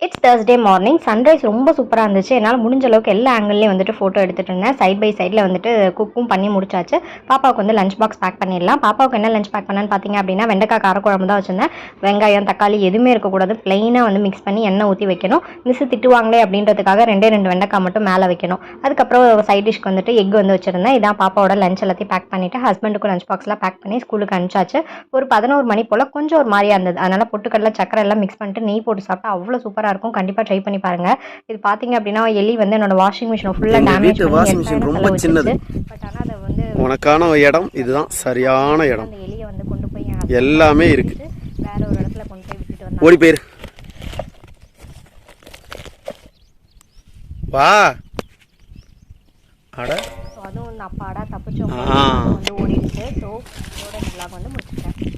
It's Thursday morning. Sunrise ரொம்ப சூப்பராக இருந்துச்சு. என்னால் முடிஞ்ச அளவுக்கு எல்லா ஆங்கிள்லேயும் வந்துட்டு ஃபோட்டோ எடுத்துகிட்டு இருந்தேன். சைட் பை சைடில் வந்துட்டு குக்கும் பண்ணி முடிச்சாச்சு. பாப்பாவுக்கு வந்து லஞ்ச் பாக்ஸ் பேக் பண்ணிடலாம். பாப்பாவுக்கு என்ன லஞ்ச் பேக் பண்ணேன்னு பார்த்தீங்க அப்படின்னா, வெண்டைக்காய் காரக்குழம்பு தான் வச்சுருந்தேன். வெங்காயம் தக்காளி எதுவுமே இருக்கக்கூடாது, ப்ளைனாக வந்து மிக்ஸ் பண்ணி எண்ணெய் ஊற்றி வைக்கணும். மிஸ் திட்டுவாங்களே அப்படின்றதுக்காக 2 வெண்டைக்காய் மட்டும் மேலே வைக்கணும். அதுக்கப்புறம் சைட் டிஷ்க்கு வந்துட்டு எக் வந்து வச்சுருந்தேன். இதான் பாப்பாவோட லஞ்ச் எல்லாத்தையும் பேக் பண்ணிவிட்டு ஹஸ்பண்டுக்கும் லஞ்ச் பாக்ஸ்லாம் பேக் பண்ணி ஸ்கூலுக்கு அனுப்பிச்சாச்சு. ஒரு 11 மணி போல் கொஞ்சம் ஒரு மாதிரியாக இருந்தது. அதனால் பொட்டுக்கடலை சக்கரை எல்லாம் மிக்ஸ் பண்ணிட்டு நெய் போட்டு சாப்பிட்டா அவ்வளோ சூப்பராக இருக்கும். கண்டிப்பா ட்ரை பண்ணி பாருங்க. இது பாத்தீங்க அப்படின்னா எலி வந்து என்னோட வாஷிங் மிஷினை ஃபுல்லா டேமேஜ் பண்ணி வாஷிங் மிஷின் ரொம்ப சின்னது. பட் ஆனா அது வந்து உனக்கான இடம் இதுதான் சரியான இடம். அந்த எலியை வந்து கொண்டு போய் எல்லாமே இருக்கு. வேற ஒரு இடத்துல கொண்டு போய் விட்டுட்டு வந்தாங்க. ஓடி போயிரு. வா. அட அதுவும் அப்பாடா தப்பிச்சோம் வந்து ஓடிடுச்சு. ஸோ இதோட vlog வந்து முடிச்சுட்டேன்.